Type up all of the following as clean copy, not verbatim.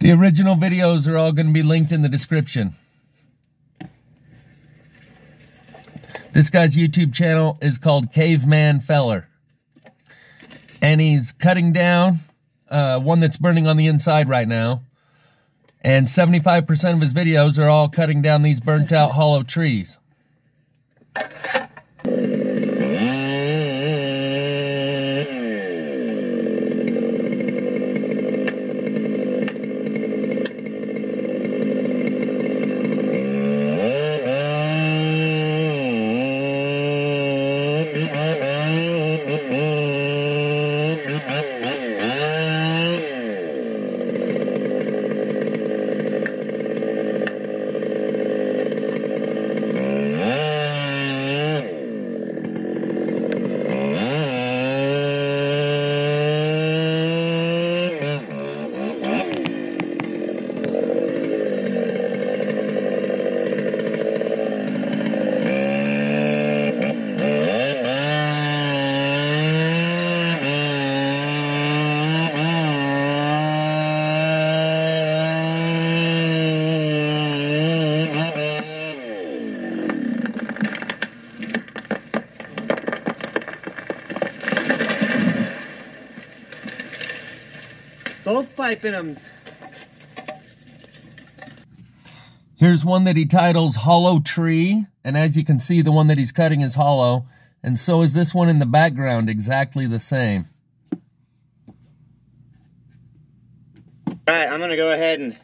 The original videos are all going to be linked in the description. This guy's YouTube channel is called Caveman Feller. And he's cutting down one that's burning on the inside right now. And 75% of his videos are all cutting down these burnt out hollow trees. Both piping them. Here's one that he titles Hollow Tree. And as you can see, the one that he's cutting is hollow. And so is this one in the background, exactly the same. Alright, I'm going to go ahead and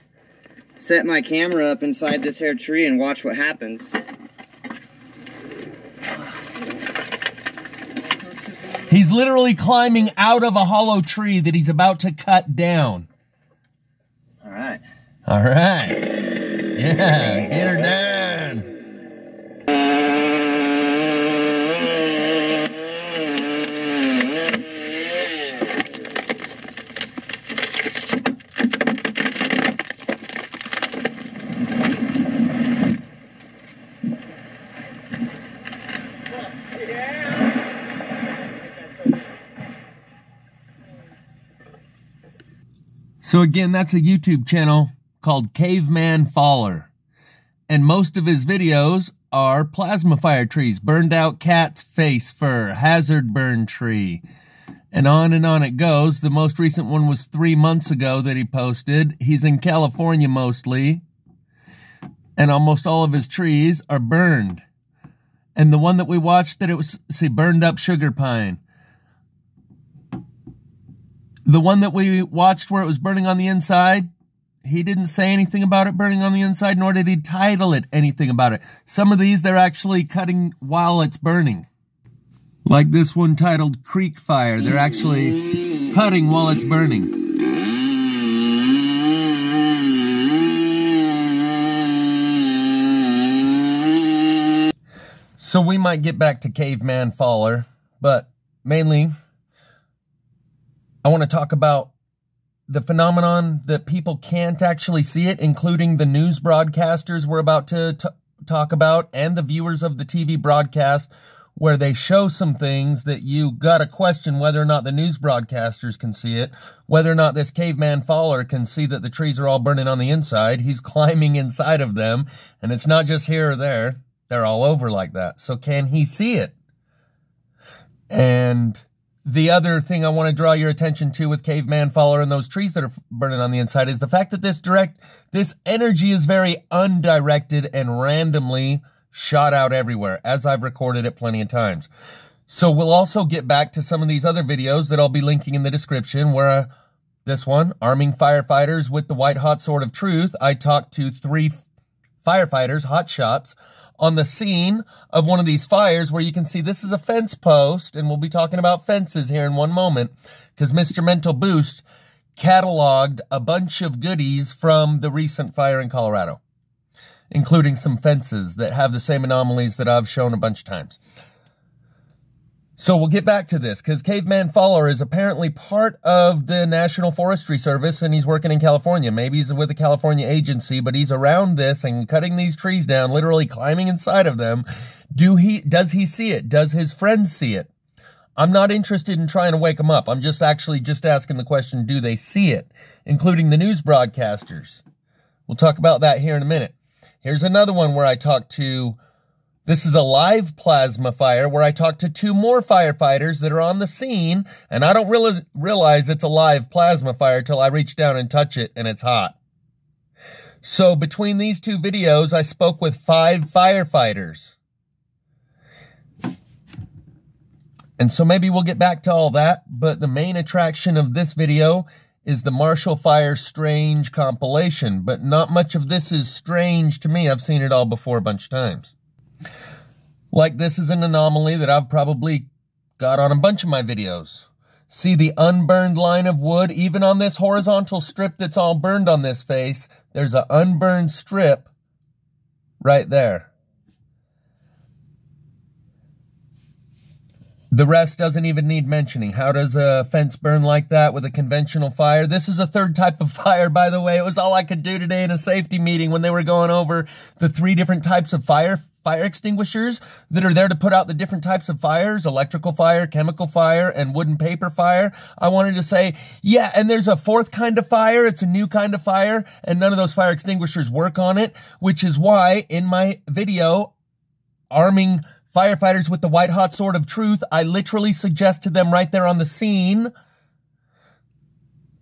set my camera up inside this here tree and watch what happens. He's literally climbing out of a hollow tree that he's about to cut down. Alright. Alright. Yeah, get her done. So again, that's a YouTube channel called Caveman Feller. And most of his videos are plasma fire trees, burned out cat's face fur, hazard burn tree, and on it goes. The most recent one was 3 months ago that he posted. He's in California mostly, and almost all of his trees are burned. And the one that we watched, that it was, see, burned up sugar pine. The one that we watched where it was burning on the inside, he didn't say anything about it burning on the inside, nor did he title it anything about it. Some of these, they're actually cutting while it's burning. Like this one titled Creek Fire. They're actually cutting while it's burning. So we might get back to Caveman Feller, but mainly I want to talk about the phenomenon that people can't actually see it, including the news broadcasters we're about to talk about and the viewers of the TV broadcast, where they show some things that you got to question whether or not the news broadcasters can see it, whether or not this Caveman Feller can see that the trees are all burning on the inside. He's climbing inside of them, and it's not just here or there. They're all over like that. So can he see it? And the other thing I want to draw your attention to with Caveman Feller and those trees that are burning on the inside is the fact that this energy is very undirected and randomly shot out everywhere, as I've recorded it plenty of times. So we'll also get back to some of these other videos that I'll be linking in the description, where this one, Arming Firefighters with the White Hot Sword of Truth, I talked to 3 firefighters, hot shots, on the scene of one of these fires, where you can see this is a fence post, and we'll be talking about fences here in one moment, because Mr. Mental Boost cataloged a bunch of goodies from the recent fire in Colorado, including some fences that have the same anomalies that I've shown a bunch of times. So we'll get back to this, because Caveman Feller is apparently part of the National Forestry Service, and he's working in California. Maybe he's with a California agency, but he's around this and cutting these trees down, literally climbing inside of them. Does he see it? Does his friends see it? I'm not interested in trying to wake them up. I'm just asking the question, do they see it? Including the news broadcasters. We'll talk about that here in a minute. Here's another one where I talked to, this is a live plasma fire, where I talked to 2 more firefighters that are on the scene, and I don't realize it's a live plasma fire till I reach down and touch it, and it's hot. So between these 2 videos, I spoke with 5 firefighters. And so maybe we'll get back to all that, but the main attraction of this video is the Marshall Fire Strange compilation, but not much of this is strange to me. I've seen it all before a bunch of times. Like, this is an anomaly that I've probably got on a bunch of my videos. See the unburned line of wood? Even on this horizontal strip that's all burned on this face, there's an unburned strip right there. The rest doesn't even need mentioning. How does a fence burn like that with a conventional fire? This is a 3rd type of fire, by the way. It was all I could do today in a safety meeting when they were going over the 3 different types of fire extinguishers that are there to put out the different types of fires: electrical fire, chemical fire, and wood and paper fire. I wanted to say, yeah, and there's a 4th kind of fire. It's a new kind of fire, and none of those fire extinguishers work on it, which is why in my video, arming firefighters with the white hot sword of truth, I literally suggest to them right there on the scene,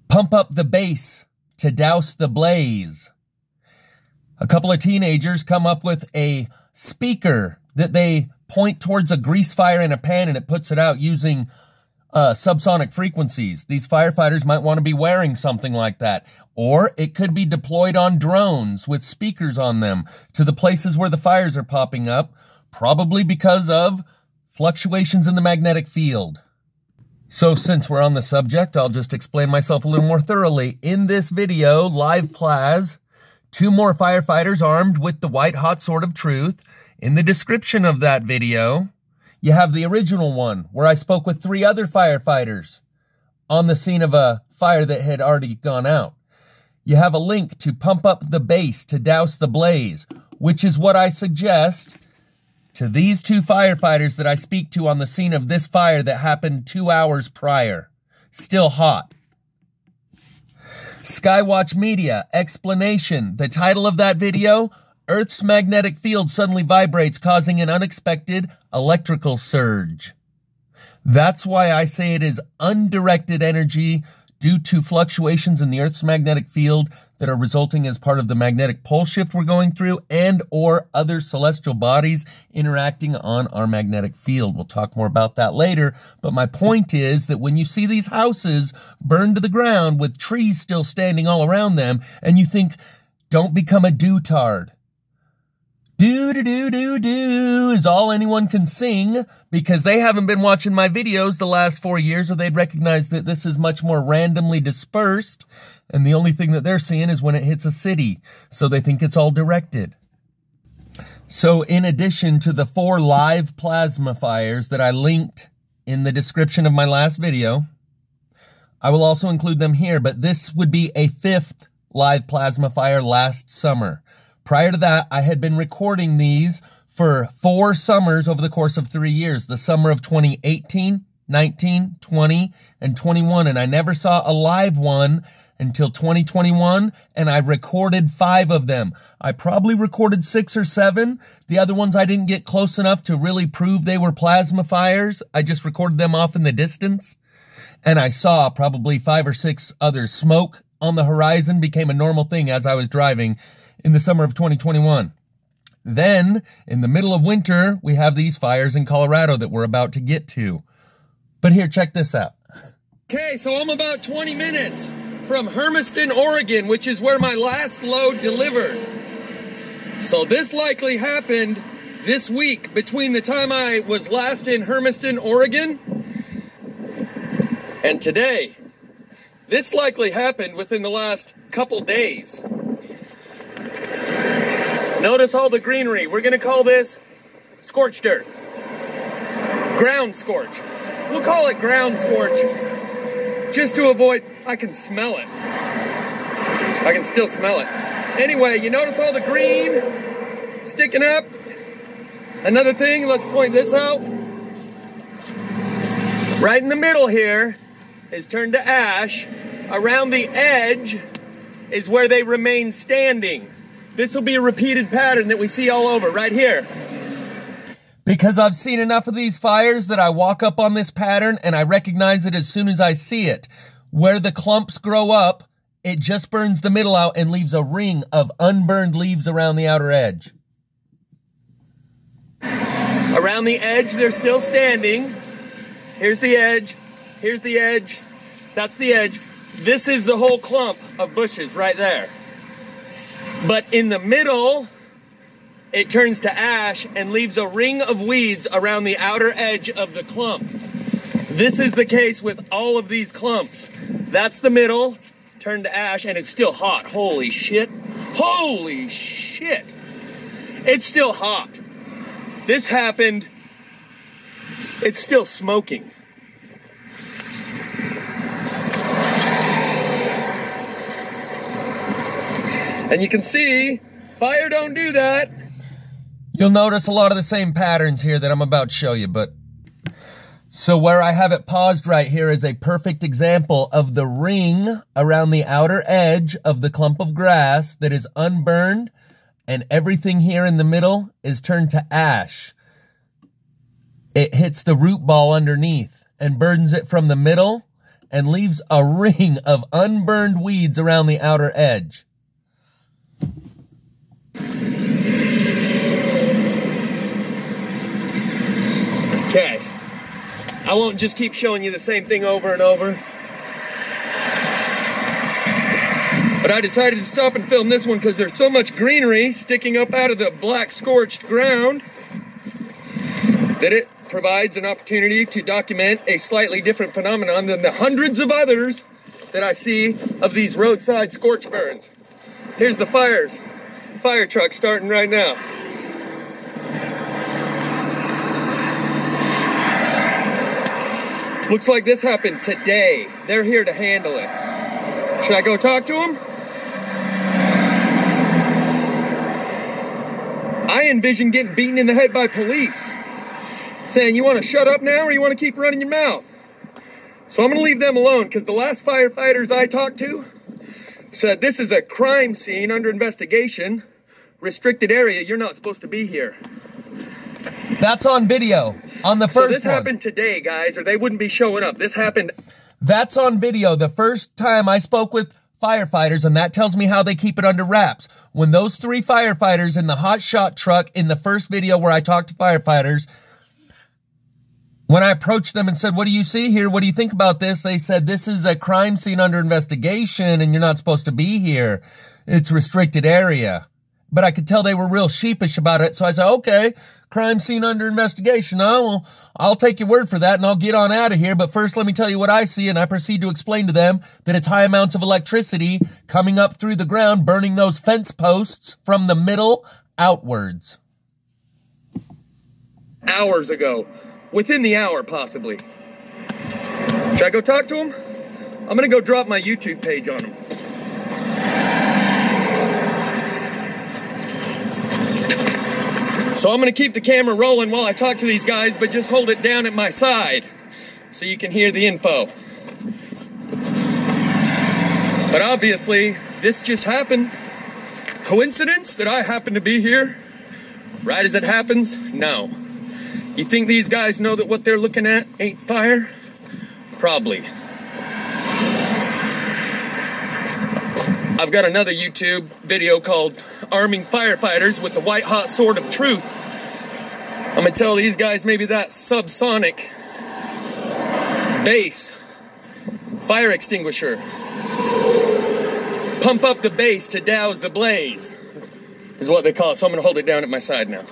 pump up the base to douse the blaze. A couple of teenagers come up with a speaker that they point towards a grease fire in a pan, and it puts it out using subsonic frequencies. These firefighters might want to be wearing something like that. Or it could be deployed on drones with speakers on them to the places where the fires are popping up, probably because of fluctuations in the magnetic field. So since we're on the subject, I'll just explain myself a little more thoroughly. In this video, live plaz, 2 more firefighters armed with the white hot sword of truth. In the description of that video, you have the original one where I spoke with 3 other firefighters on the scene of a fire that had already gone out. You have a link to pump up the base to douse the blaze, which is what I suggest to these 2 firefighters that I speak to on the scene of this fire that happened 2 hours prior. Still hot. Skywatch Media, explanation. The title of that video, Earth's magnetic field suddenly vibrates, causing an unexpected electrical surge. That's why I say it is undirected energy due to fluctuations in the Earth's magnetic field that are resulting as part of the magnetic pole shift we're going through, and or other celestial bodies interacting on our magnetic field. We'll talk more about that later, but my point is that when you see these houses burned to the ground with trees still standing all around them, and you think, don't become a do-tard. Do-do-do-do-do is all anyone can sing, because they haven't been watching my videos the last 4 years, or they'd recognize that this is much more randomly dispersed, and the only thing that they're seeing is when it hits a city, so they think it's all directed. So in addition to the 4 live plasma fires that I linked in the description of my last video, I will also include them here, but this would be a 5th live plasma fire last summer. Prior to that, I had been recording these for 4 summers over the course of 3 years. The summer of 2018, 19, 20, and 21. And I never saw a live one until 2021, and I recorded 5 of them. I probably recorded 6 or 7. The other ones I didn't get close enough to really prove they were plasma fires. I just recorded them off in the distance. And I saw probably 5 or 6 others. Smoke on the horizon became a normal thing as I was driving in the summer of 2021. Then, in the middle of winter, we have these fires in Colorado that we're about to get to. But here, check this out. Okay, so I'm about 20 minutes from Hermiston, Oregon, which is where my last load delivered. So this likely happened this week between the time I was last in Hermiston, Oregon, and today. This likely happened within the last couple days. Notice all the greenery. We're gonna call this scorched earth. Ground scorch. We'll call it ground scorch just to avoid, I can smell it. I can still smell it. Anyway, you notice all the green sticking up? Another thing, let's point this out. Right in the middle here is turned to ash. Around the edge is where they remain standing. This will be a repeated pattern that we see all over, right here. Because I've seen enough of these fires that I walk up on this pattern and I recognize it as soon as I see it. Where the clumps grow up, it just burns the middle out and leaves a ring of unburned leaves around the outer edge. Around the edge, they're still standing. Here's the edge. Here's the edge. That's the edge. This is the whole clump of bushes right there. But in the middle, it turns to ash and leaves a ring of weeds around the outer edge of the clump. This is the case with all of these clumps. That's the middle, turned to ash, and it's still hot. Holy shit. Holy shit. It's still hot. This happened, it's still smoking. And you can see, fire don't do that. You'll notice a lot of the same patterns here that I'm about to show you, but... So where I have it paused right here is a perfect example of the ring around the outer edge of the clump of grass that is unburned, and everything here in the middle is turned to ash. It hits the root ball underneath and burdens it from the middle and leaves a ring of unburned weeds around the outer edge. Okay, I won't just keep showing you the same thing over and over. But I decided to stop and film this one because there's so much greenery sticking up out of the black scorched ground that it provides an opportunity to document a slightly different phenomenon than the hundreds of others that I see of these roadside scorch burns. Here's the fires. Fire truck starting right now. Looks like this happened today. They're here to handle it. Should I go talk to them? I envision getting beaten in the head by police, saying, you want to shut up now or you want to keep running your mouth? So I'm going to leave them alone because the last firefighters I talked to said this is a crime scene under investigation, restricted area, you're not supposed to be here. That's on video, on the first one. So this happened today, guys, or they wouldn't be showing up. This happened. That's on video, the first time I spoke with firefighters, and that tells me how they keep it under wraps. When those 3 firefighters in the hot shot truck in the first video where I talked to firefighters, when I approached them and said, what do you see here? What do you think about this? They said, this is a crime scene under investigation and you're not supposed to be here. It's restricted area. But I could tell they were real sheepish about it. So I said, okay, crime scene under investigation. I'll take your word for that and I'll get on out of here. But first, let me tell you what I see. And I proceed to explain to them that it's high amounts of electricity coming up through the ground, burning those fence posts from the middle outwards. Hours ago. Within the hour, possibly. Should I go talk to him? I'm gonna go drop my YouTube page on him. So I'm gonna keep the camera rolling while I talk to these guys, but just hold it down at my side so you can hear the info. But obviously, this just happened. Coincidence that I happen to be here right as it happens? No. You think these guys know that what they're looking at ain't fire? Probably. I've got another YouTube video called Arming Firefighters with the White Hot Sword of Truth. I'm gonna tell these guys maybe that subsonic bass fire extinguisher. Pump up the bass to douse the blaze is what they call it. So I'm gonna hold it down at my side now.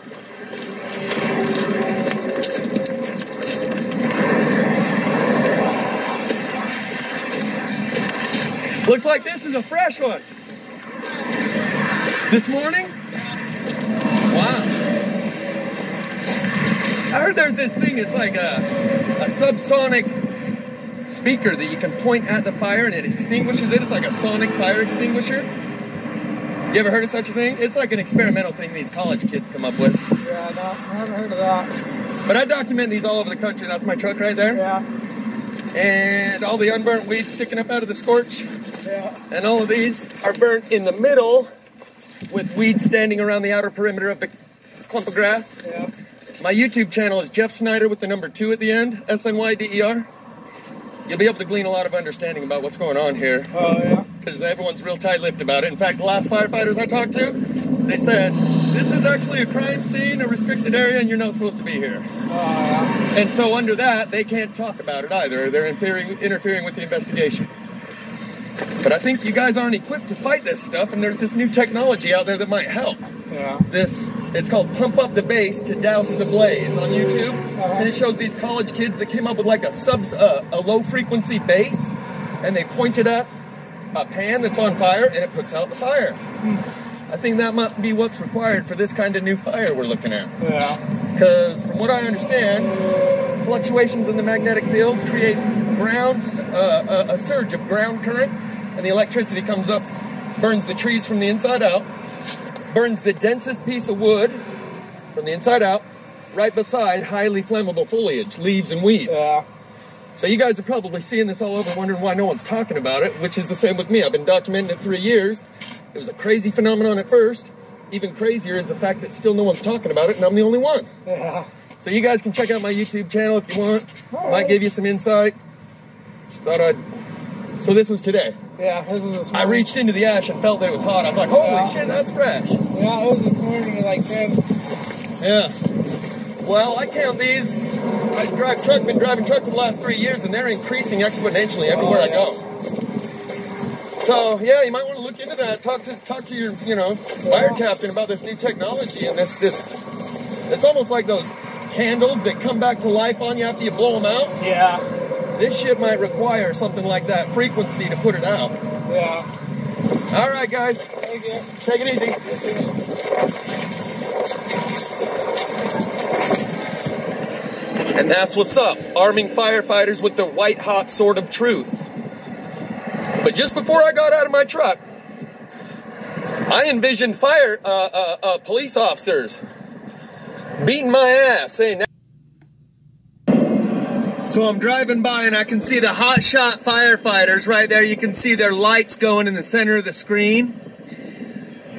Looks like this is a fresh one. This morning? Wow. I heard there's this thing, it's like a subsonic speaker that you can point at the fire and it extinguishes it. It's like a sonic fire extinguisher. You ever heard of such a thing? It's like an experimental thing these college kids come up with. Yeah, no, I haven't heard of that. But I document these all over the country. That's my truck right there. Yeah. And all the unburnt weeds sticking up out of the scorch. Yeah. And all of these are burnt in the middle with weeds standing around the outer perimeter of the clump of grass. Yeah. My YouTube channel is Jeff Snyder with the number 2 at the end, SNYDER. You'll be able to glean a lot of understanding about what's going on here. Oh, yeah? Because everyone's real tight-lipped about it. In fact, the last firefighters I talked to, they said, this is actually a crime scene, a restricted area, and you're not supposed to be here. Oh, yeah. And so under that, they can't talk about it either. They're interfering with the investigation. But I think you guys aren't equipped to fight this stuff, and there's this new technology out there that might help. Yeah. It's called Pump Up the Bass to Douse the Blaze on YouTube. And it shows these college kids that came up with like a low frequency bass, and they point it at a pan that's on fire, and it puts out the fire. I think that might be what's required for this kind of new fire we're looking at. Yeah. Because from what I understand, fluctuations in the magnetic field create a surge of ground current, and the electricity comes up, burns the trees from the inside out, burns the densest piece of wood from the inside out, right beside highly flammable foliage, leaves and weeds. Yeah. So you guys are probably seeing this all over, wondering why no one's talking about it, which is the same with me. I've been documenting it 3 years. It was a crazy phenomenon at first. Even crazier is the fact that still no one's talking about it, and I'm the only one. Yeah. So you guys can check out my YouTube channel if you want. Might give you some insight. Just thought I'd... So this was today. Yeah, this was this I morning. reached into the ash and felt that it was hot. I was like, holy shit, that's fresh. Yeah, it was this morning at like 10. Yeah. Well, I count these. I been driving truck for the last 3 years, and they're increasing exponentially everywhere I go. So yeah, you might want to look into that. Talk to your, fire captain about this new technology and this. It's almost like those candles that come back to life on you after you blow them out. Yeah. This shit might require something like that frequency to put it out. Yeah. All right, guys. Thank you. Take it easy. And that's what's up. Arming firefighters with the white-hot sword of truth. But just before I got out of my truck, I envisioned police officers beating my ass, saying... So I'm driving by and I can see the hotshot firefighters right there. You can see their lights going in the center of the screen.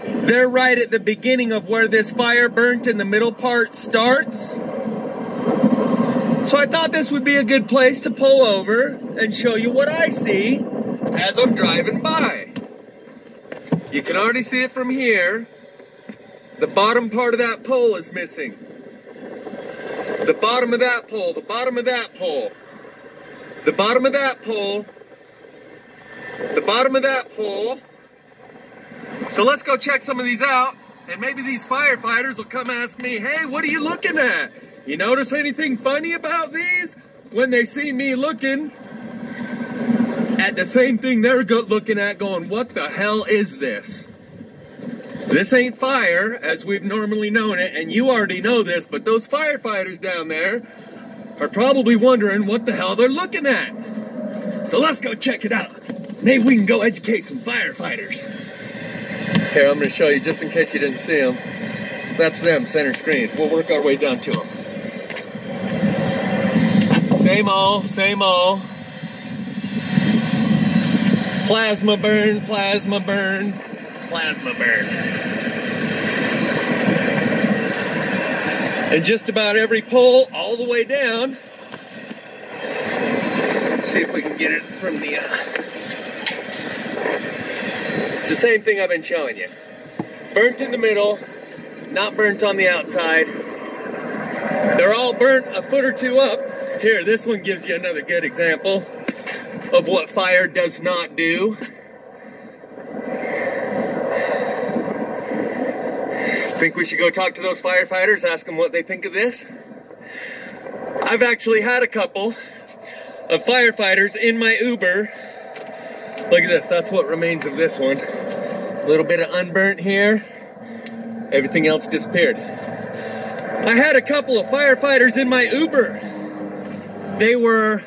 They're right at the beginning of where this fire burnt in the middle part starts. So I thought this would be a good place to pull over and show you what I see as I'm driving by. You can already see it from here. The bottom part of that pole is missing. The bottom of that pole, the bottom of that pole, the bottom of that pole, the bottom of that pole. So let's go check some of these out, and maybe these firefighters will come ask me, hey, what are you looking at? You notice anything funny about these? When they see me looking at the same thing they're looking at, going, what the hell is this? This ain't fire, as we've normally known it, and you already know this, but those firefighters down there are probably wondering what the hell they're looking at. So let's go check it out. Maybe we can go educate some firefighters. Here, I'm going to show you just in case you didn't see them. That's them, center screen. We'll work our way down to them. Same old, same old. Plasma burn, plasma burn, plasma burn. And just about every pole all the way down. See if we can get it from the... It's the same thing I've been showing you. Burnt in the middle, not burnt on the outside. They're all burnt a foot or two up. Here, this one gives you another good example of what fire does not do. Think we should go talk to those firefighters, ask them what they think of this? I've actually had a couple of firefighters in my Uber. Look at this, that's what remains of this one. A little bit of unburnt here. Everything else disappeared. I had a couple of firefighters in my Uber. They were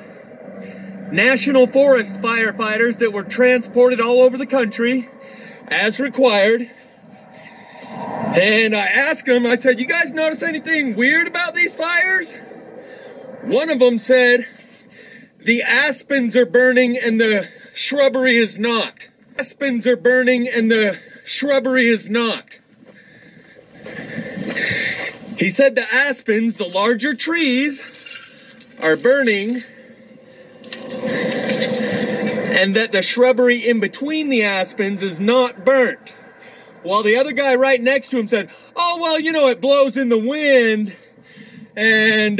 National Forest firefighters that were transported all over the country as required. And I asked them, I said, you guys notice anything weird about these fires? One of them said, The aspens are burning and the shrubbery is not. Aspens are burning and the shrubbery is not. He said the aspens, the larger trees, are burning, and that the shrubbery in between the aspens is not burnt. While the other guy right next to him said, oh, well, you know, it blows in the wind, and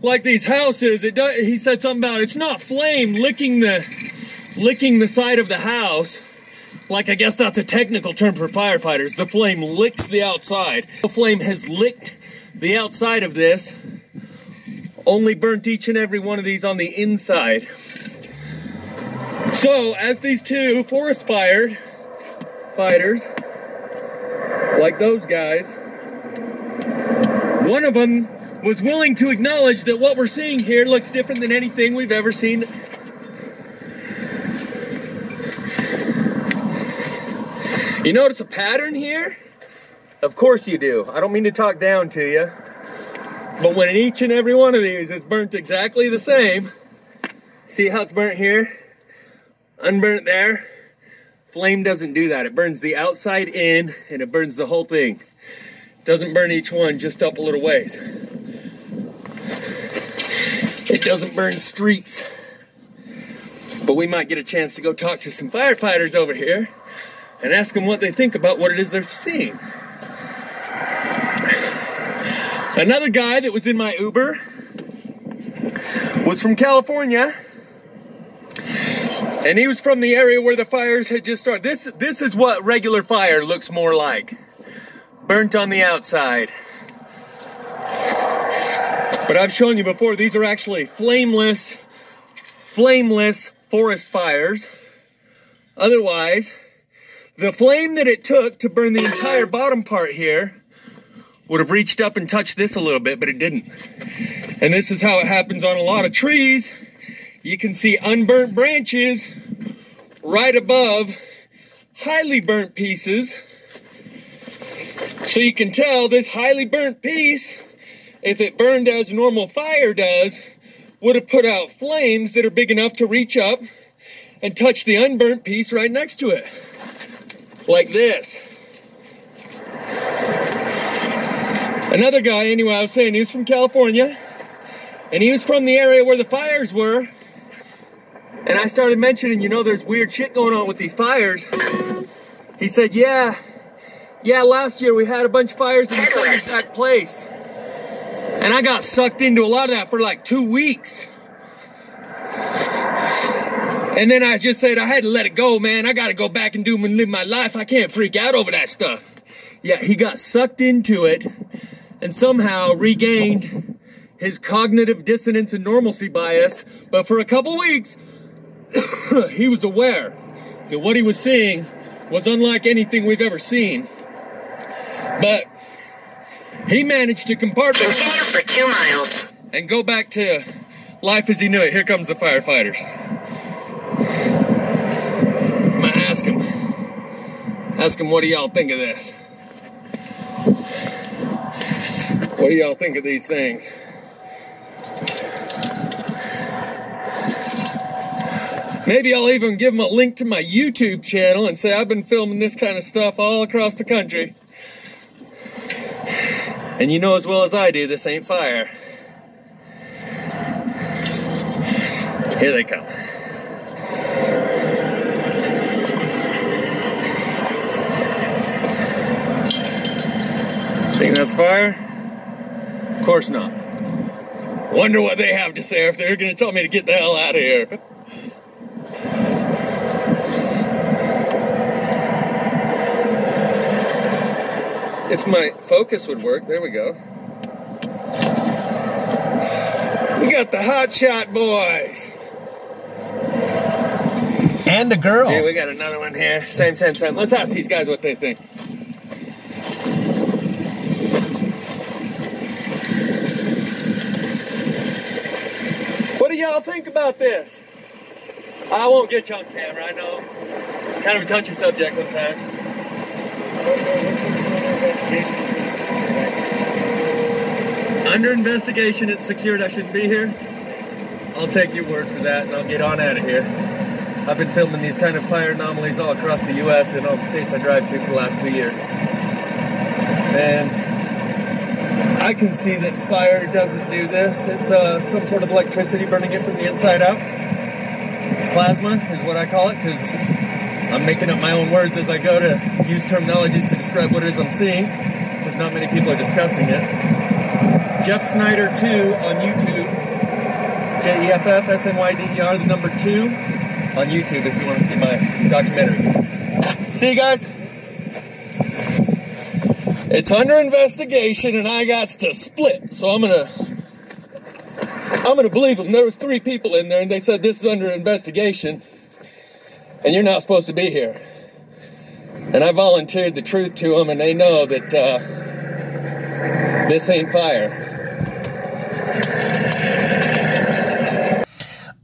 like these houses, it does. He said something about it's not flame licking the side of the house. Like, I guess that's a technical term for firefighters. The flame licks the outside. The flame has licked the outside of this, only burnt each and every one of these on the inside. So, as these two forest fighters, like those guys, one of them was willing to acknowledge that what we're seeing here looks different than anything we've ever seen. You notice a pattern here? Of course you do. I don't mean to talk down to you, but when each and every one of these is burnt exactly the same, see how it's burnt here, unburnt there? Flame doesn't do that. It burns the outside in and it burns the whole thing. It doesn't burn each one just up a little ways. It doesn't burn streaks. But we might get a chance to go talk to some firefighters over here and ask them what they think about what it is they're seeing. Another guy that was in my Uber was from California, and he was from the area where the fires had just started. This is what regular fire looks more like. Burnt on the outside. But I've shown you before, these are actually flameless forest fires. Otherwise, the flame that it took to burn the entire bottom part here would have reached up and touched this a little bit, but it didn't. And this is how it happens on a lot of trees. You can see unburnt branches right above highly burnt pieces. So you can tell this highly burnt piece, if it burned as a normal fire does, would have put out flames that are big enough to reach up and touch the unburnt piece right next to it. Like this. Another guy, anyway, I was saying, he was from California, and he was from the area where the fires were, and I started mentioning, you know, there's weird shit going on with these fires. He said, yeah, last year we had a bunch of fires in the same exact place, and I got sucked into a lot of that for like 2 weeks. And then I just said, I had to let it go, man. I got to go back and live my life. I can't freak out over that stuff. Yeah, he got sucked into it and somehow regained his cognitive dissonance and normalcy bias. But for a couple weeks, he was aware that what he was seeing was unlike anything we've ever seen. But he managed to compartmentalize. Continue for 2 miles. And go back to life as he knew it. Here comes the firefighters. I'm gonna ask him, what do y'all think of this? What do y'all think of these things? Maybe I'll even give them a link to my YouTube channel and say I've been filming this kind of stuff all across the country. And you know as well as I do, this ain't fire. Here they come. Think that's fire? Of course not. Wonder what they have to say if they're going to tell me to get the hell out of here. If my focus would work, there we go. We got the hot shot boys. And a girl. Yeah, we got another one here. Same. Let's ask these guys what they think. What do y'all think about this? I won't get you on camera, I know. It's kind of a touchy subject sometimes. Under investigation, it's secured. I shouldn't be here. I'll take your word for that, and I'll get on out of here. I've been filming these kind of fire anomalies all across the U.S. and all the states I drive to for the last 2 years. And I can see that fire doesn't do this. It's some sort of electricity burning it from the inside out. Plasma is what I call it, because I'm making up my own words as I go to use terminologies to describe what it is I'm seeing, because not many people are discussing it. Jeff Snyder 2 on YouTube. JEFFSNYDER, the number 2 on YouTube if you want to see my documentaries. See you guys. It's under investigation and I got to split, so I'm gonna believe them. There was 3 people in there and they said this is under investigation and you're not supposed to be here. And I volunteered the truth to them and they know that this ain't fire.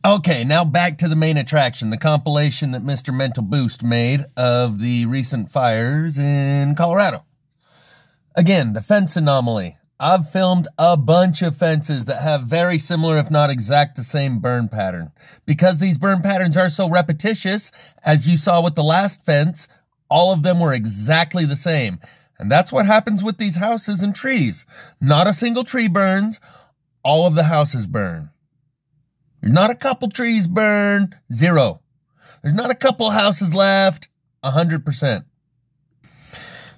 Okay, now back to the main attraction, the compilation that Mr. Mental Boost made of the recent fires in Colorado. Again, the fence anomaly. I've filmed a bunch of fences that have very similar, if not exact, the same burn pattern. Because these burn patterns are so repetitious, as you saw with the last fence, all of them were exactly the same. And that's what happens with these houses and trees. Not a single tree burns, all of the houses burn. There's not a couple trees burn, 0. There's not a couple houses left, 100%.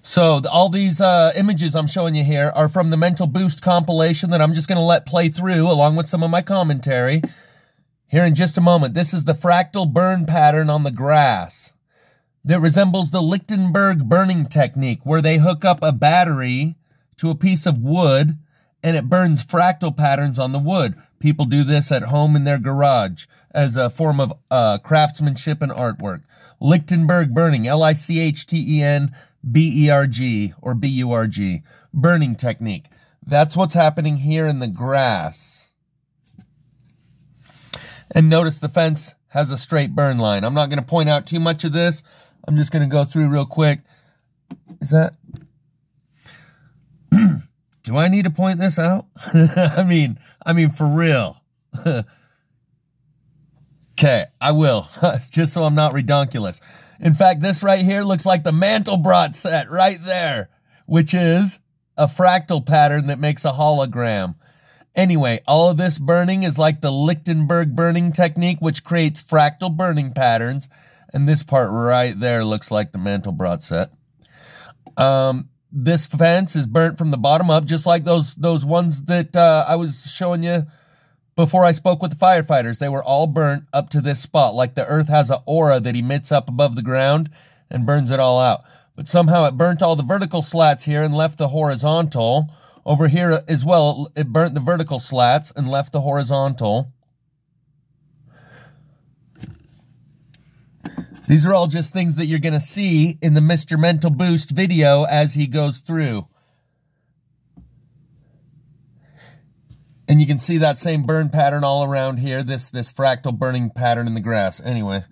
So all these images I'm showing you here are from the Mental Boost compilation that I'm just going to let play through along with some of my commentary here in just a moment. This is the fractal burn pattern on the grass that resembles the Lichtenberg burning technique where they hook up a battery to a piece of wood and it burns fractal patterns on the wood. People do this at home in their garage as a form of craftsmanship and artwork. Lichtenberg burning, Lichtenberg or BURG, burning technique. That's what's happening here in the grass. And notice the fence has a straight burn line. I'm not going to point out too much of this. I'm just going to go through real quick. Is that... Do I need to point this out? I mean, for real. Okay, I will. Just so I'm not redonkulous. In fact, this right here looks like the Mandelbrot set right there, which is a fractal pattern that makes a hologram. Anyway, all of this burning is like the Lichtenberg burning technique, which creates fractal burning patterns. And this part right there looks like the Mandelbrot set. This fence is burnt from the bottom up, just like those ones that I was showing you before I spoke with the firefighters. They were all burnt up to this spot, like the earth has an aura that emits up above the ground and burns it all out. But somehow it burnt all the vertical slats here and left the horizontal. Over here as well, it burnt the vertical slats and left the horizontal. These are all just things that you're going to see in the Mr. Mental Boost video as he goes through. And you can see that same burn pattern all around here, this fractal burning pattern in the grass. Anyway,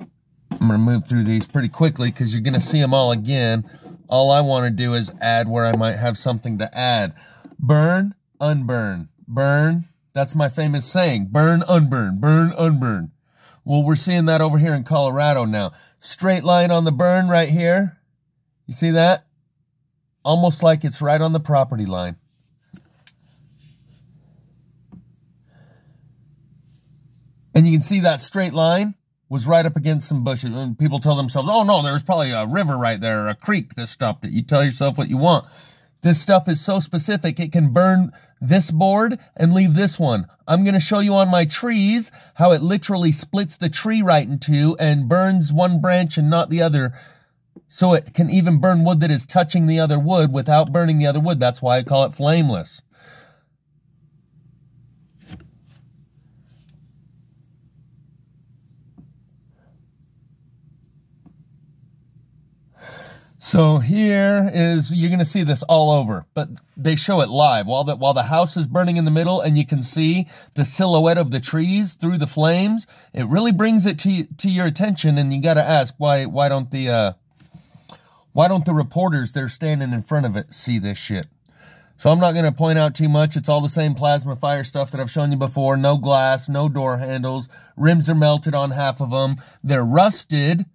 I'm going to move through these pretty quickly because you're going to see them all again. All I want to do is add where I might have something to add. Burn, unburn. Burn, that's my famous saying. Burn, unburn. Burn, unburn. Well, we're seeing that over here in Colorado now. Straight line on the burn right here. You see that? Almost like it's right on the property line. And you can see that straight line was right up against some bushes. And people tell themselves, oh no, there's probably a river right there, or a creek that stopped it. You tell yourself what you want. This stuff is so specific, it can burn this board and leave this one. I'm going to show you on my trees how it literally splits the tree right in two and burns one branch and not the other. So it can even burn wood that is touching the other wood without burning the other wood. That's why I call it flameless. So here is, you're going to see this all over, but they show it live while the house is burning in the middle and you can see the silhouette of the trees through the flames. It really brings it to your attention, and you got to ask, why don't the reporters that are standing in front of it see this shit? So I'm not going to point out too much. It's all the same plasma fire stuff that I've shown you before. No glass, no door handles. Rims are melted on half of them. They're rusted,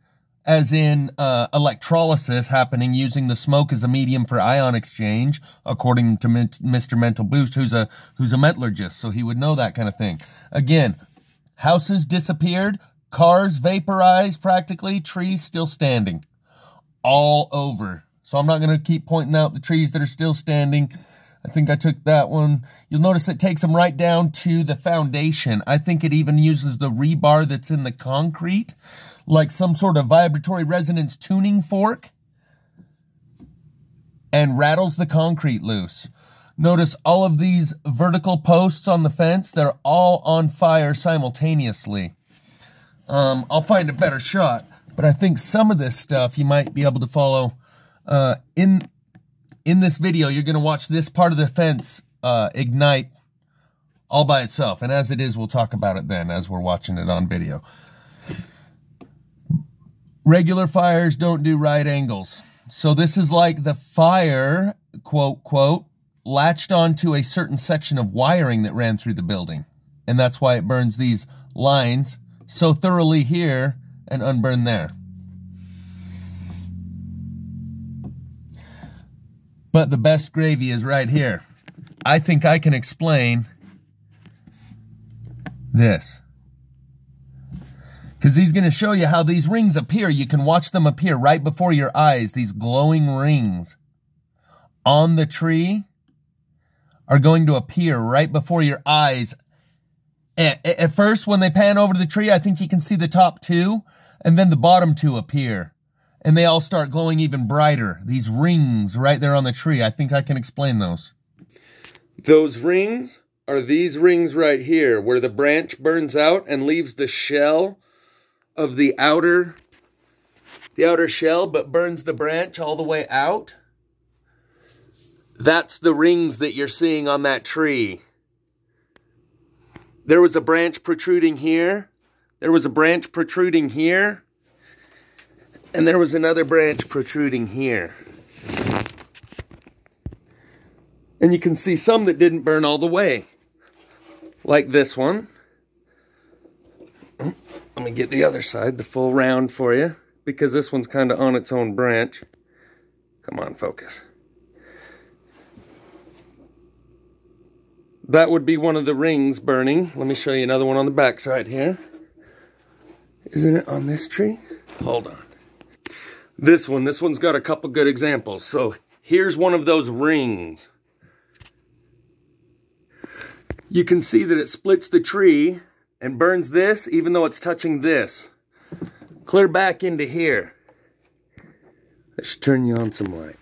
as in electrolysis happening using the smoke as a medium for ion exchange, according to Mr. Mental Boost, who's a metallurgist, so he would know that kind of thing. Again, houses disappeared, cars vaporized practically, trees still standing all over. So I'm not going to keep pointing out the trees that are still standing. I think I took that one. You'll notice it takes them right down to the foundation. I think it even uses the rebar that's in the concrete, like some sort of vibratory resonance tuning fork, and rattles the concrete loose. Notice all of these vertical posts on the fence, they're all on fire simultaneously. I'll find a better shot, but I think some of this stuff you might be able to follow. In this video, you're going to watch this part of the fence ignite all by itself. And as it is, we'll talk about it then as we're watching it on video. Regular fires don't do right angles. So this is like the fire, quote, quote, latched onto a certain section of wiring that ran through the building. And that's why it burns these lines so thoroughly here and unburned there. But the best gravy is right here. I think I can explain this. Because he's going to show you how these rings appear. You can watch them appear right before your eyes. These glowing rings on the tree are going to appear right before your eyes. At first, when they pan over to the tree, I think you can see the top two, and then the bottom two appear. And they all start glowing even brighter. These rings right there on the tree. I think I can explain those. Those rings are these rings right here, where the branch burns out and leaves the shell of the outer shell, but burns the branch all the way out. That's the rings that you're seeing on that tree. There was a branch protruding here. There was a branch protruding here. And there was another branch protruding here. And you can see some that didn't burn all the way. Like this one. Let me get the other side, the full round for you. Because this one's kind of on its own branch. Come on, focus. That would be one of the rings burning. Let me show you another one on the back side here. Isn't it on this tree? Hold on. This one's got a couple good examples. So here's one of those rings. You can see that it splits the tree and burns this even though it's touching this. Clear back into here. That should turn you on some light.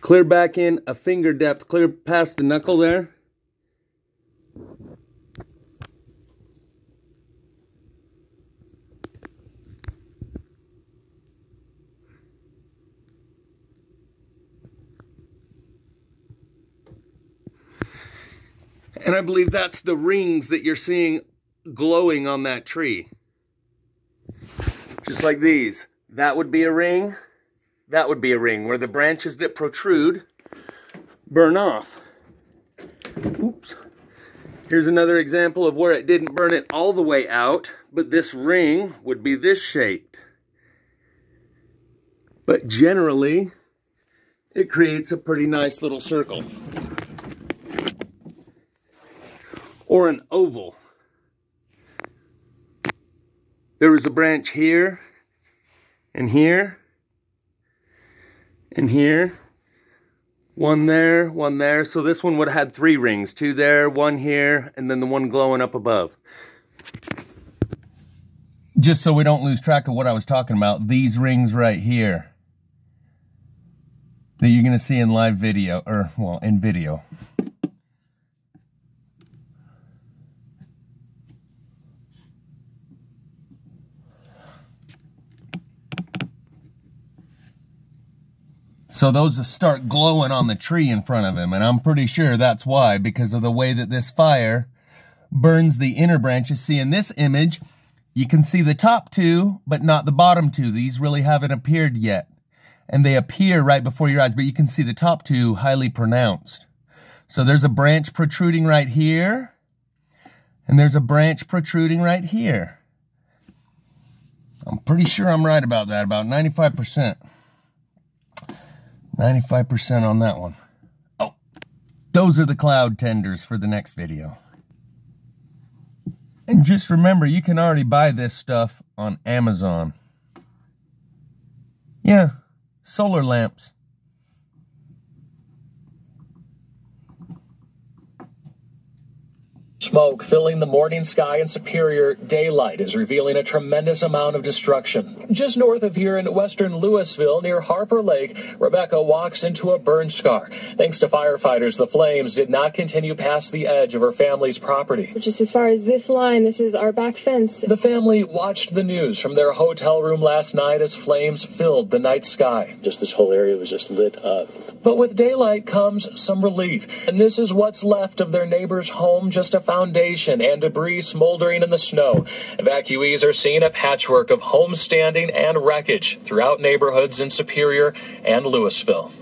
Clear back in a finger depth, clear past the knuckle there. And I believe that's the rings that you're seeing glowing on that tree. Just like these. That would be a ring. That would be a ring where the branches that protrude burn off. Oops. Here's another example of where it didn't burn it all the way out, but this ring would be this shaped. But generally, it creates a pretty nice little circle. Or an oval. There was a branch here, and here, and here. One there. So this one would have had 3 rings. 2 there, 1 here, and then the one glowing up above. Just so we don't lose track of what I was talking about, these rings right here that you're going to see in live video, or, well, in video. So those start glowing on the tree in front of him, and I'm pretty sure that's why, because of the way that this fire burns the inner branches. See, in this image, you can see the top 2, but not the bottom 2. These really haven't appeared yet. and they appear right before your eyes, but you can see the top two highly pronounced. So there's a branch protruding right here, and there's a branch protruding right here. I'm pretty sure I'm right about that, about 95%. 95% on that one. Oh, those are the cloud tenders for the next video. And just remember, you can already buy this stuff on Amazon. Yeah, solar lamps. Smoke filling the morning sky in Superior. Daylight is revealing a tremendous amount of destruction. Just north of here in western Louisville, near Harper Lake, Rebecca walks into a burn scar. Thanks to firefighters, the flames did not continue past the edge of her family's property. Just as far as this line, this is our back fence. The family watched the news from their hotel room last night as flames filled the night sky. Just this whole area was just lit up. But with daylight comes some relief, and this is what's left of their neighbor's home, just a foundation and debris smoldering in the snow. Evacuees are seeing a patchwork of homes standing and wreckage throughout neighborhoods in Superior and Louisville.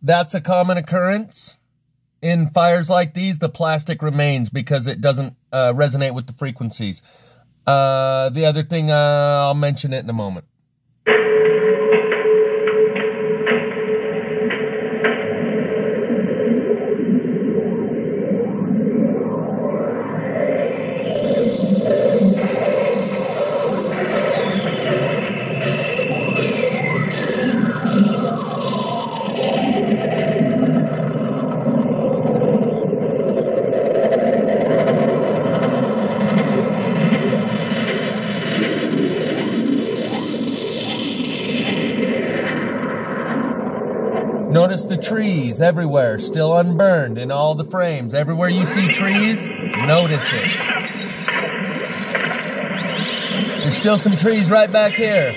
That's a common occurrence in fires like these. The plastic remains because it doesn't resonate with the frequencies. The other thing, I'll mention it in a moment. Notice the trees everywhere, still unburned in all the frames. Everywhere you see trees, notice it. There's still some trees right back here.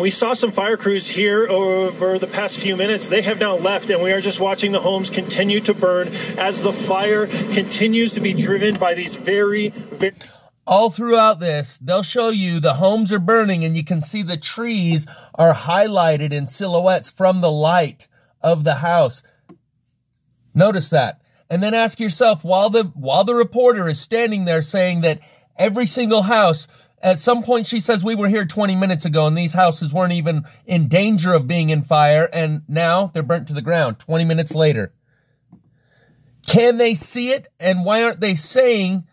we saw some fire crews here over the past few minutes. They have now left, and we are just watching the homes continue to burn as the fire continues to be driven by these very... All throughout this, they'll show you the homes are burning, and you can see the trees are highlighted in silhouettes from the light of the house. Notice that. And then ask yourself, while the reporter is standing there saying that every single house, at some point she says, we were here 20 minutes ago and these houses weren't even in danger of being in fire, and now they're burnt to the ground 20 minutes later. Can they see it? And why aren't they saying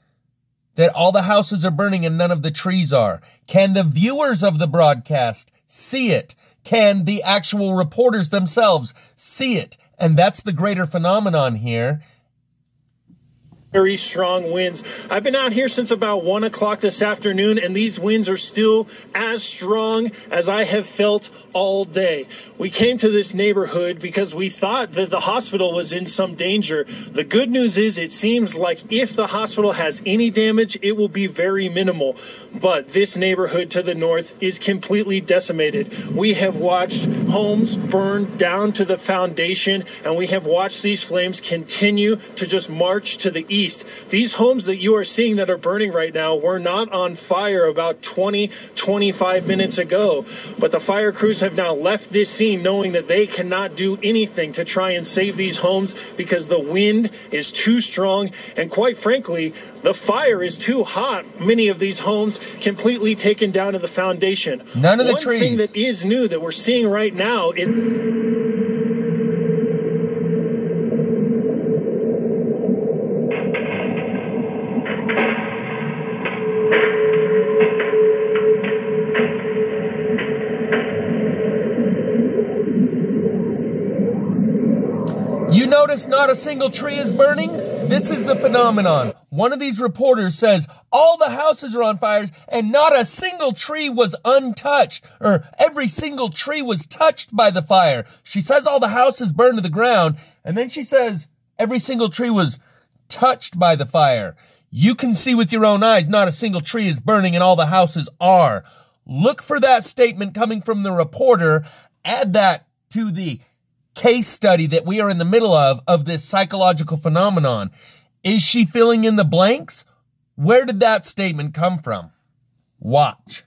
that all the houses are burning and none of the trees are? Can the viewers of the broadcast see it? Can the actual reporters themselves see it? And that's the greater phenomenon here. Very strong winds. I've been out here since about 1 o'clock this afternoon, and these winds are still as strong as I have felt all day. We came to this neighborhood because we thought that the hospital was in some danger. The good news is it seems like if the hospital has any damage, it will be very minimal. But this neighborhood to the north is completely decimated. We have watched homes burn down to the foundation, and we have watched these flames continue to just march to the east. These homes that you are seeing that are burning right now were not on fire about 25 minutes ago. But the fire crews have now left this scene knowing that they cannot do anything to try and save these homes because the wind is too strong, and quite frankly, the fire is too hot. Many of these homes completely taken down to the foundation. None of the trees. One thing that is new that we're seeing right now is... You notice not a single tree is burning? This is the phenomenon. One of these reporters says all the houses are on fire and not a single tree was untouched, or every single tree was touched by the fire. She says all the houses burned to the ground, and then she says every single tree was touched by the fire. You can see with your own eyes not a single tree is burning and all the houses are. Look for that statement coming from the reporter. Add that to the case study that we are in the middle of this psychological phenomenon. Is she filling in the blanks? Where did that statement come from? Watch.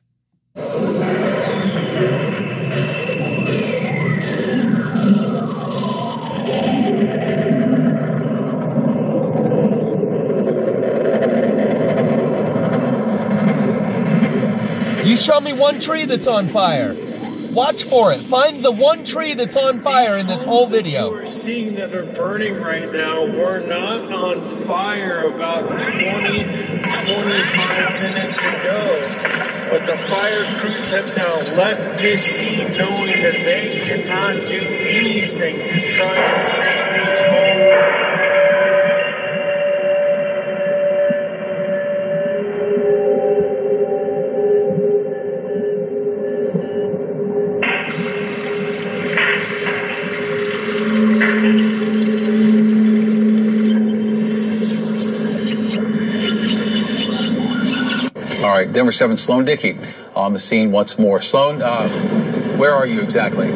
You show me one tree that's on fire. Watch for it. Find the one tree that's on fire in this whole video. We're seeing that are burning right now. We're not on fire about 20, 25 minutes ago. But the fire crews have now left this scene knowing that they cannot do anything to try and save these homes. All right, Denver 7, Sloan Dickey on the scene once more. Sloan, where are you exactly?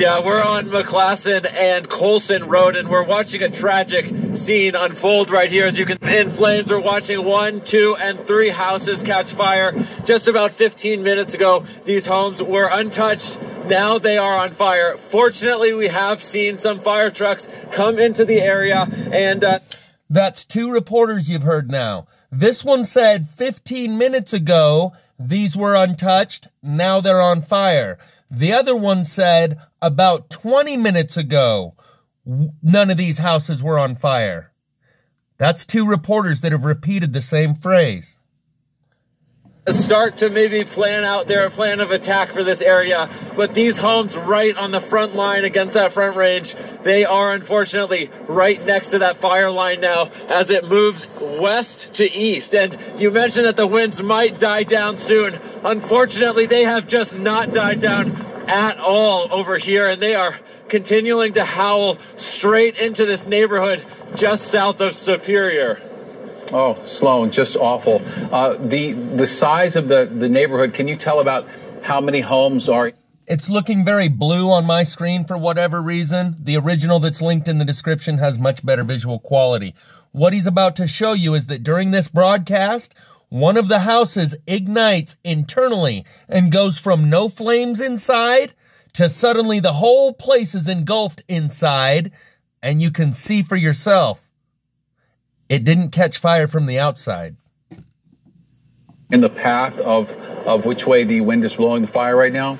Yeah, we're on McClasson and Colson Road, and we're watching a tragic scene unfold right here. As you can see in flames, we're watching 1, 2, and 3 houses catch fire. Just about 15 minutes ago, these homes were untouched. Now they are on fire. Fortunately, we have seen some fire trucks come into the area, and... That's 2 reporters you've heard now. This one said 15 minutes ago, these were untouched. Now they're on fire. The other one said about 20 minutes ago, none of these houses were on fire. That's 2 reporters that have repeated the same phrase. Start to maybe plan out their plan of attack for this area, but these homes right on the front line against that front range, they are unfortunately right next to that fire line now as it moves west to east. And you mentioned that the winds might die down soon. Unfortunately, they have just not died down at all over here, and they are continuing to howl straight into this neighborhood just south of Superior. Oh, Sloan, just awful. The size of the neighborhood, can you tell about how many homes are... It's looking very blue on my screen for whatever reason. The original that's linked in the description has much better visual quality. What he's about to show you is that during this broadcast, one of the houses ignites internally and goes from no flames inside to suddenly the whole place is engulfed inside, and you can see for yourself. It didn't catch fire from the outside. In the path of which way the wind is blowing the fire right now?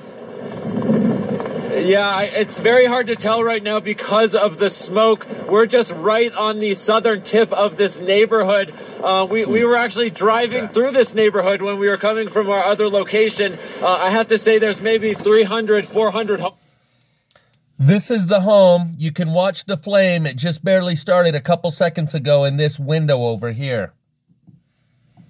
Yeah, it's very hard to tell right now because of the smoke. We're just right on the southern tip of this neighborhood. We were actually driving through this neighborhood when we were coming from our other location. I have to say there's maybe 300, 400 homes. This is the home. You can watch the flame. It just barely started a couple seconds ago in this window over here.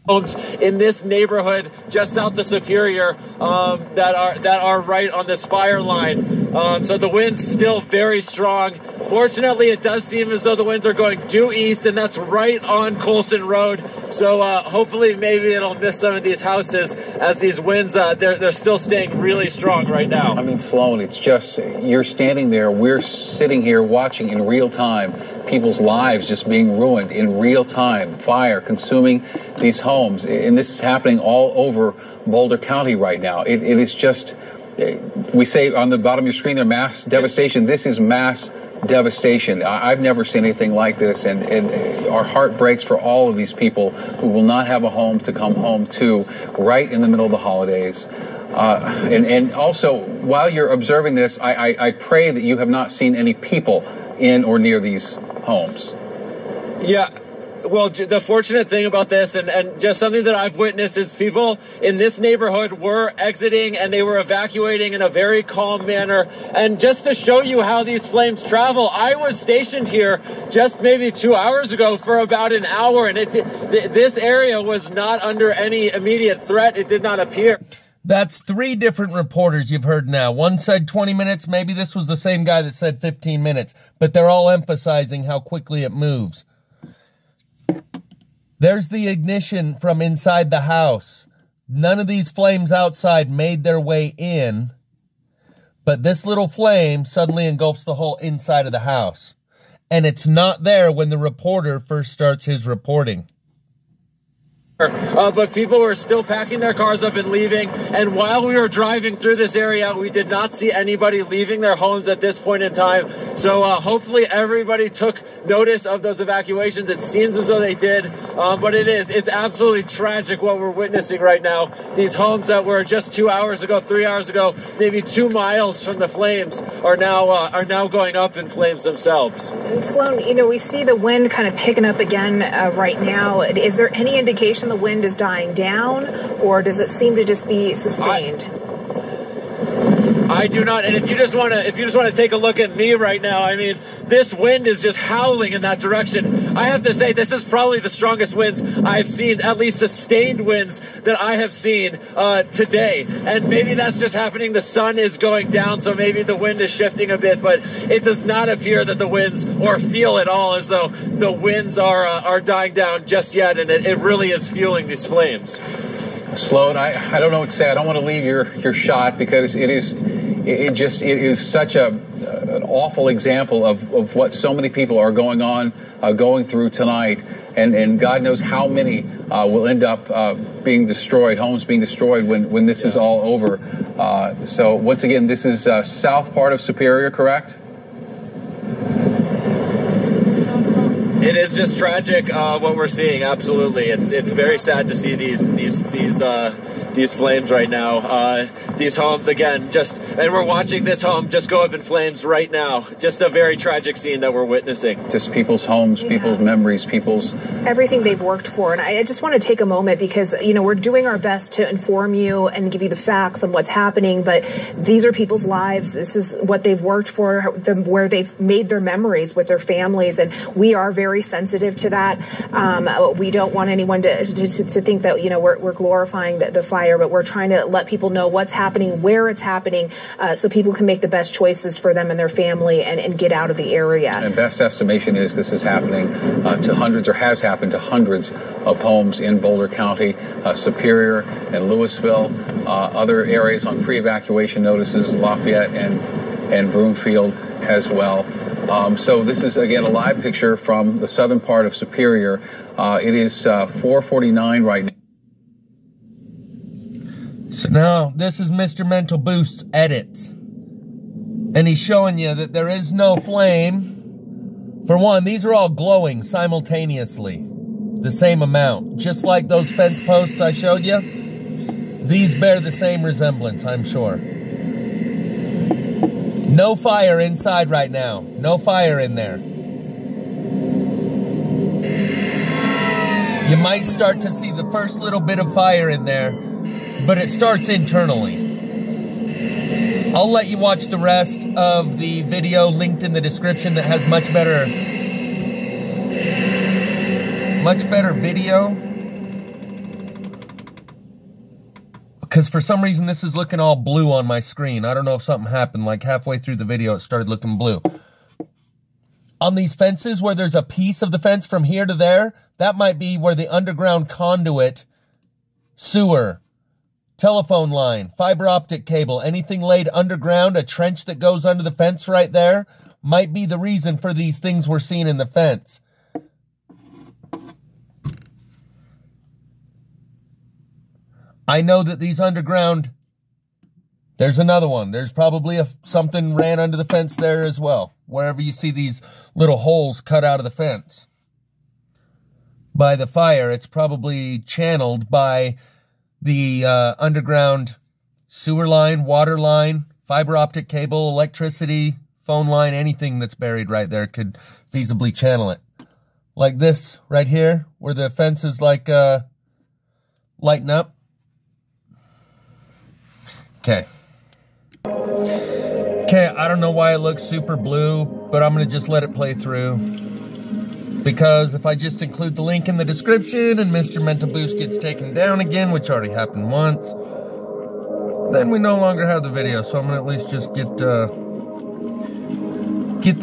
Homes in this neighborhood just south of Superior that are right on this fire line. So the wind's still very strong. Fortunately, it does seem as though the winds are going due east, and that's right on Colson Road. So hopefully maybe it'll miss some of these houses as these winds, they're still staying really strong right now. I mean, Sloan, it's just, you're standing there, we're sitting here watching in real time, people's lives just being ruined in real time, fire consuming these homes. And this is happening all over Boulder County right now. It is just, we say on the bottom of your screen there, mass devastation. This is mass devastation. I've never seen anything like this, and our heart breaks for all of these people who will not have a home to come home to right in the middle of the holidays. And also, while you're observing this, I pray that you have not seen any people in or near these homes. Yeah. Well, the fortunate thing about this, and just something that I've witnessed, is people in this neighborhood were exiting and they were evacuating in a very calm manner. And just to show you how these flames travel, I was stationed here just maybe 2 hours ago for about an hour, and this area was not under any immediate threat. It did not appear. That's 3 different reporters you've heard now. One said 20 minutes. Maybe this was the same guy that said 15 minutes, but they're all emphasizing how quickly it moves. There's the ignition from inside the house. None of these flames outside made their way in, but this little flame suddenly engulfs the whole inside of the house. And it's not there when the reporter first starts his reporting. But people were still packing their cars up and leaving. And while we were driving through this area, we did not see anybody leaving their homes at this point in time. So hopefully everybody took notice of those evacuations. It seems as though they did. But it's absolutely tragic what we're witnessing right now. These homes that were just 2 hours ago, 3 hours ago, maybe 2 miles from the flames are now going up in flames themselves. And Sloan, we see the wind kind of picking up again right now. Is there any indication the wind is dying down, or does it seem to just be sustained? I do not. And if you just want to take a look at me right now, I mean, this wind is just howling in that direction. I have to say, this is probably the strongest winds I've seen, at least sustained winds that I have seen today. And maybe that's just happening. The sun is going down, so maybe the wind is shifting a bit, but it does not appear that the winds, or feel at all as though the winds are dying down just yet, and it really is fueling these flames. Sloan, I don't know what to say. I don't want to leave your shot, because it is such an awful example of what so many people are going through tonight, and God knows how many will end up being destroyed, homes being destroyed when this is all over. So once again, this is south part of Superior, correct? It is just tragic what we're seeing. Absolutely, it's very sad to see these flames right now. These homes again, and we're watching this home just go up in flames right now. Just a very tragic scene that we're witnessing. Just people's homes, people's memories, people's everything they've worked for. And I just want to take a moment, because we're doing our best to inform you and give you the facts on what's happening. But these are people's lives. This is what they've worked for, where they've made their memories with their families, and we are very sensitive to that. We don't want anyone to think that we're glorifying the fire, but we're trying to let people know what's happening, where it's happening, so people can make the best choices for them and their family and get out of the area. And best estimation is this is happening to hundreds, or has happened to hundreds of homes in Boulder County, Superior and Louisville. other areas on pre-evacuation notices, Lafayette and Broomfield as well. So this is, again, a live picture from the southern part of Superior. It is 4:49 right now. So now, this is Mr. Mental Boost's edits. And he's showing you that there is no flame. For one, these are all glowing simultaneously. The same amount. Just like those fence posts I showed you. These bear the same resemblance, I'm sure. No fire inside right now. No fire in there. You might start to see the first little bit of fire in there, but it starts internally. I'll let you watch the rest of the video linked in the description that has much better video. Because for some reason this is looking all blue on my screen. I don't know if something happened, like halfway through the video it started looking blue. On these fences where there's a piece of the fence from here to there, that might be where the underground conduit, sewer, telephone line, fiber optic cable, anything laid underground, a trench that goes under the fence right there, might be the reason for these things we're seeing in the fence. I know that these underground, there's another one. There's probably something ran under the fence there as well. Wherever you see these little holes cut out of the fence. By the fire, it's probably channeled by the underground sewer line, water line, fiber optic cable, electricity, phone line, anything that's buried right there could feasibly channel it. Like this right here, where the fence is like lighting up. Okay. Okay, I don't know why it looks super blue, but I'm going to just let it play through. Because if I just include the link in the description and Mr. Mental Boost gets taken down again, which already happened once, then we no longer have the video. So I'm going to at least just get the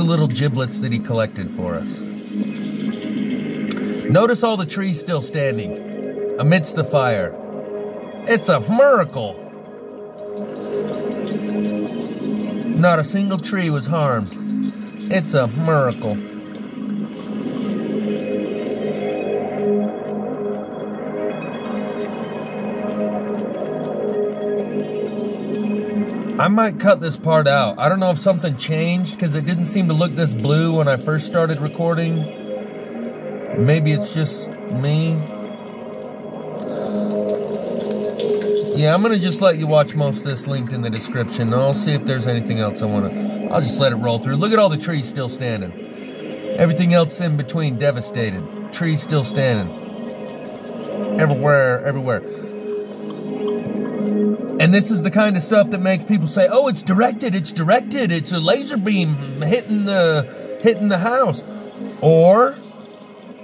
little giblets that he collected for us. Notice all the trees still standing amidst the fire. It's a miracle. Not a single tree was harmed. It's a miracle. I might cut this part out. I don't know if something changed because it didn't seem to look this blue when I first started recording. Maybe it's just me. Yeah, I'm going to just let you watch most of this linked in the description. I'll see if there's anything else I want to... I'll just let it roll through. Look at all the trees still standing. Everything else in between devastated. Trees still standing. Everywhere, everywhere. And this is the kind of stuff that makes people say, oh, it's directed, it's directed. It's a laser beam hitting the house. Or...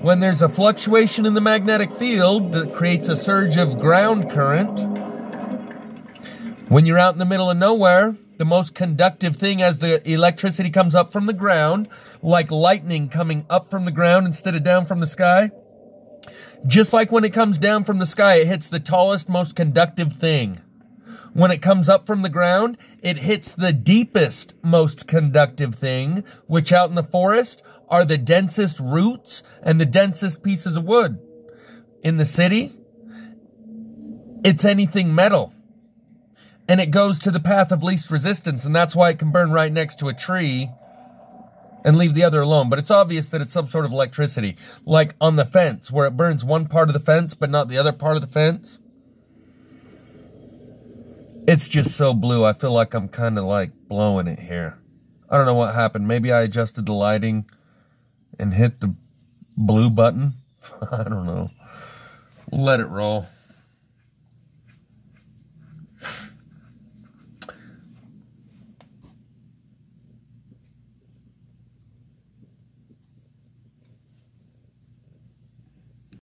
when there's a fluctuation in the magnetic field that creates a surge of ground current, when you're out in the middle of nowhere, the most conductive thing as the electricity comes up from the ground, like lightning coming up from the ground instead of down from the sky, just like when it comes down from the sky, it hits the tallest, most conductive thing. When it comes up from the ground, it hits the deepest, most conductive thing, which out in the forest are the densest roots and the densest pieces of wood. In the city, it's anything metal. And it goes to the path of least resistance, and that's why it can burn right next to a tree and leave the other alone. But it's obvious that it's some sort of electricity, like on the fence, where it burns one part of the fence but not the other part of the fence. It's just so blue, I feel like I'm kind of like blowing it here. I don't know what happened. Maybe I adjusted the lighting and hit the blue button. I don't know. Let it roll.